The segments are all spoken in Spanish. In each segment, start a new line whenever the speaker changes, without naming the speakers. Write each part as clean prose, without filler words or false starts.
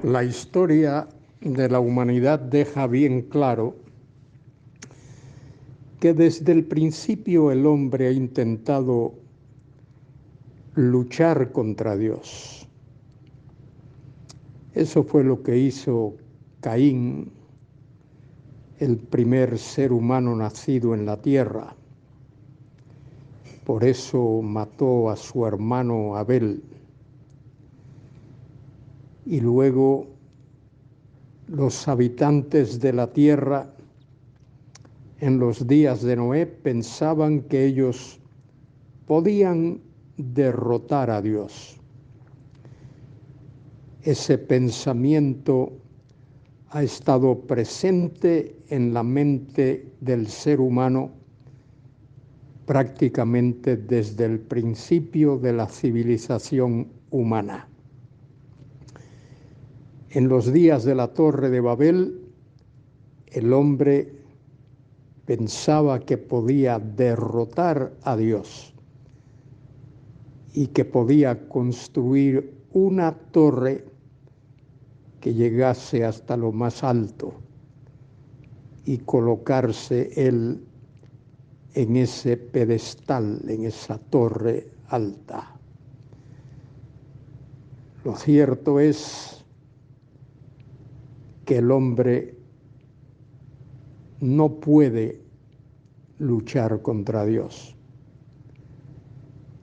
La historia de la humanidad deja bien claro que desde el principio el hombre ha intentado luchar contra Dios. Eso fue lo que hizo Caín, el primer ser humano nacido en la tierra. Por eso mató a su hermano Abel. Y luego los habitantes de la tierra en los días de Noé pensaban que ellos podían derrotar a Dios. Ese pensamiento ha estado presente en la mente del ser humano prácticamente desde el principio de la civilización humana. En los días de la Torre de Babel, el hombre pensaba que podía derrotar a Dios y que podía construir una torre que llegase hasta lo más alto y colocarse él en ese pedestal, en esa torre alta. Lo cierto es que el hombre no puede luchar contra Dios.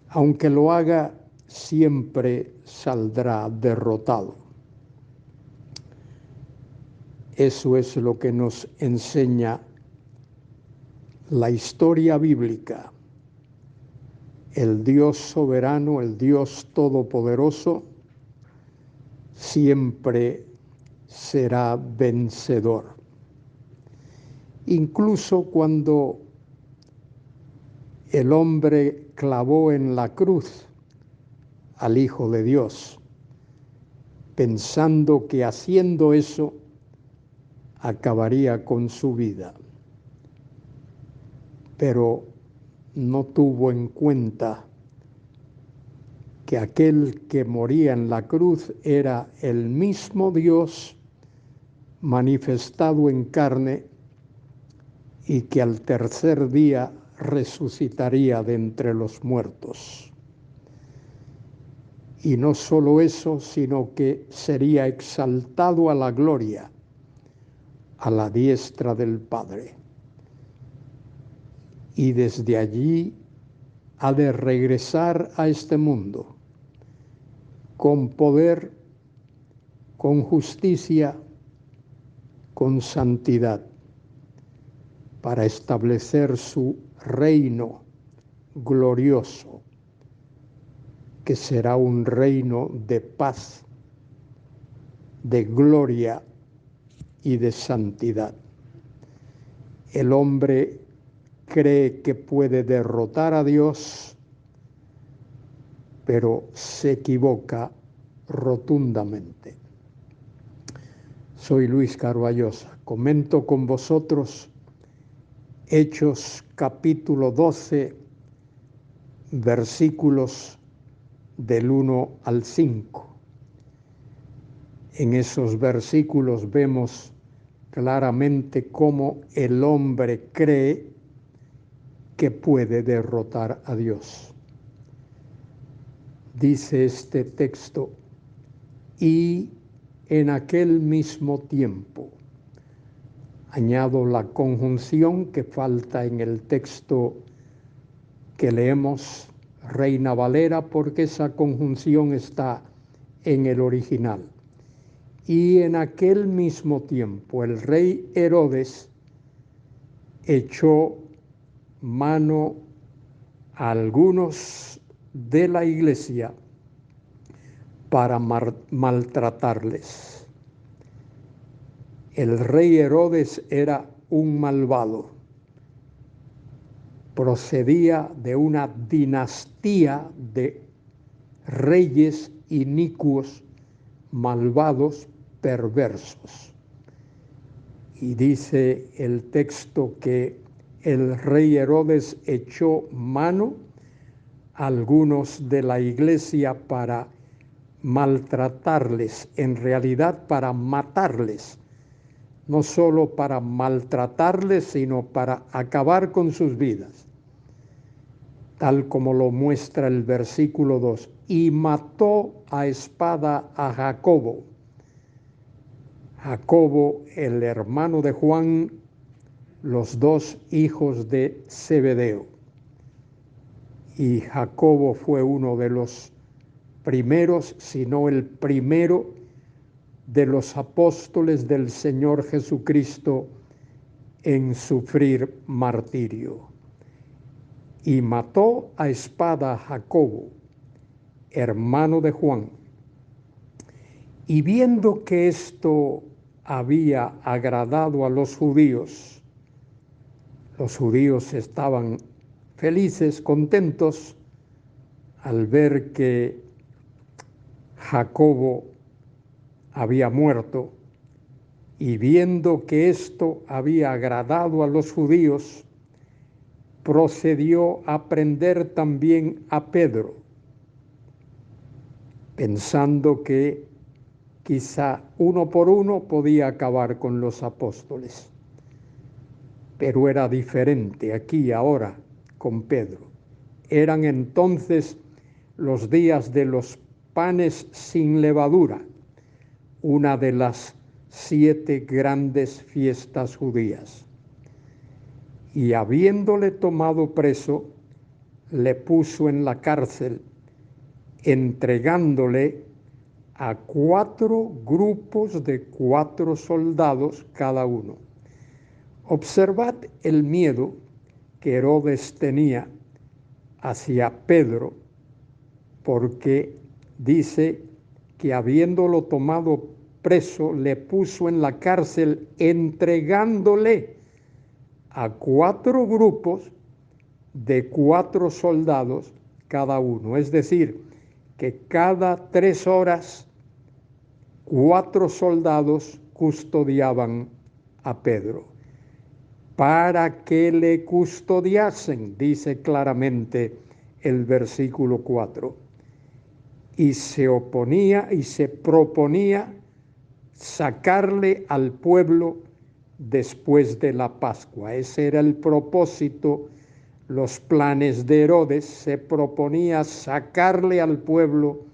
Aunque lo haga, siempre saldrá derrotado. Eso es lo que nos enseña la historia bíblica. El Dios soberano, el Dios todopoderoso, siempre será vencedor. Incluso cuando el hombre clavó en la cruz al Hijo de Dios, pensando que haciendo eso acabaría con su vida. Pero no tuvo en cuenta que aquel que moría en la cruz era el mismo Dios manifestado en carne y que al tercer día resucitaría de entre los muertos. Y no solo eso, sino que sería exaltado a la gloria, a la diestra del Padre. Y desde allí ha de regresar a este mundo con poder, con justicia, con santidad, para establecer su reino glorioso, que será un reino de paz, de gloria y de santidad. El hombre cree que puede derrotar a Dios, pero se equivoca rotundamente. Soy Luis Carballosa. Comento con vosotros Hechos capítulo 12, versículos del 1 al 5. En esos versículos vemos claramente cómo el hombre cree que puede derrotar a Dios. Dice este texto: y en aquel mismo tiempo. Añado la conjunción que falta en el texto que leemos, Reina Valera, porque esa conjunción está en el original. Y en aquel mismo tiempo el rey Herodes echó mano a algunos de la iglesia para maltratarles. El rey Herodes era un malvado. Procedía de una dinastía de reyes inicuos, malvados, perversos. Y dice el texto que el rey Herodes echó mano a algunos de la iglesia para maltratarles, en realidad para matarles, no solo para maltratarles, sino para acabar con sus vidas, tal como lo muestra el versículo 2, y mató a espada a Jacobo. Jacobo, el hermano de Juan, los dos hijos de Zebedeo. Y Jacobo fue uno de los primeros, si no el primero, de los apóstoles del Señor Jesucristo en sufrir martirio. Y mató a espada a Jacobo, hermano de Juan. Y viendo que esto había agradado a los judíos estaban felices, contentos, al ver que Jacobo había muerto, y viendo que esto había agradado a los judíos, procedió a prender también a Pedro, pensando que quizá uno por uno podía acabar con los apóstoles. Pero era diferente aquí ahora con Pedro. Eran entonces los días de los panes sin levadura, una de las 7 grandes fiestas judías. Y habiéndole tomado preso, le puso en la cárcel, entregándole a 4 grupos de 4 soldados cada uno. Observad el miedo que Herodes tenía hacia Pedro, porque dice que habiéndolo tomado preso, le puso en la cárcel, entregándole a 4 grupos de 4 soldados cada uno. Es decir, que cada 3 horas 4 soldados custodiaban a Pedro. Para que le custodiasen, dice claramente el versículo 4. Y se oponía y se proponía sacarle al pueblo después de la Pascua. Ese era el propósito, los planes de Herodes. Se proponía sacarle al pueblo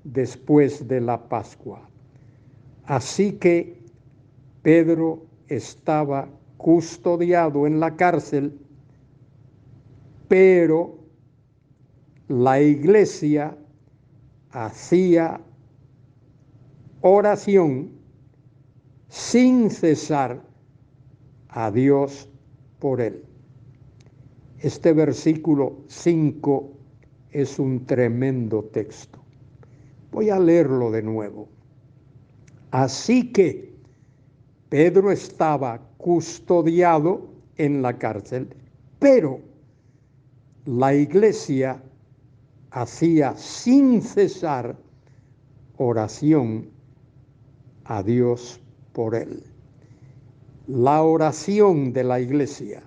después de la Pascua. Así que Pedro estaba custodiado en la cárcel, pero la iglesia hacía oración sin cesar a Dios por él. Este versículo 5 es un tremendo texto. Voy a leerlo de nuevo. Así que Pedro estaba custodiado en la cárcel, pero la iglesia hacía sin cesar oración a Dios por él. La oración de la iglesia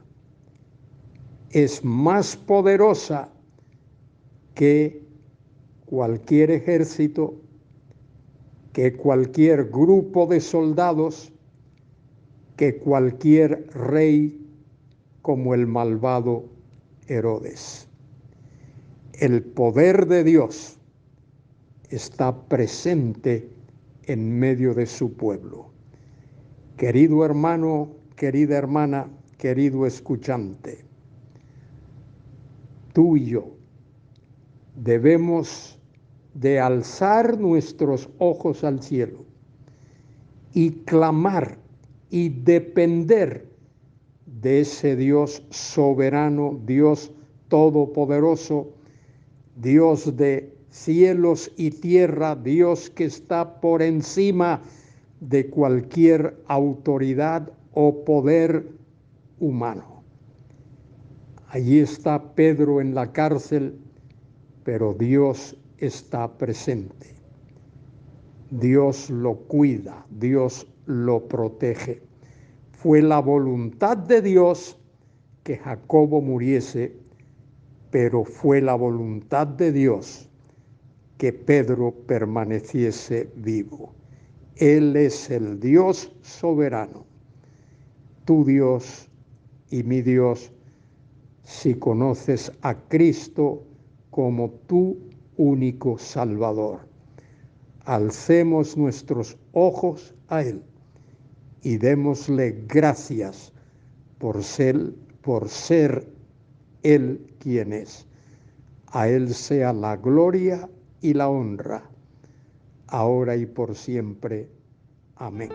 es más poderosa que cualquier ejército, que cualquier grupo de soldados, que cualquier rey como el malvado Herodes. El poder de Dios está presente en medio de su pueblo. Querido hermano, querida hermana, querido escuchante, tú y yo debemos de alzar nuestros ojos al cielo y clamar y depender de ese Dios soberano, Dios todopoderoso, Dios de cielos y tierra, Dios que está por encima de cualquier autoridad o poder humano. Allí está Pedro en la cárcel, pero Dios está presente. Dios lo cuida, Dios lo protege. Fue la voluntad de Dios que Jacobo muriese, pero fue la voluntad de Dios que Pedro permaneciese vivo. Él es el Dios soberano, tu Dios y mi Dios, si conoces a Cristo como tu único Salvador. Alcemos nuestros ojos a Él y démosle gracias por ser Él quien es. A Él sea la gloria y la honra, ahora y por siempre. Amén.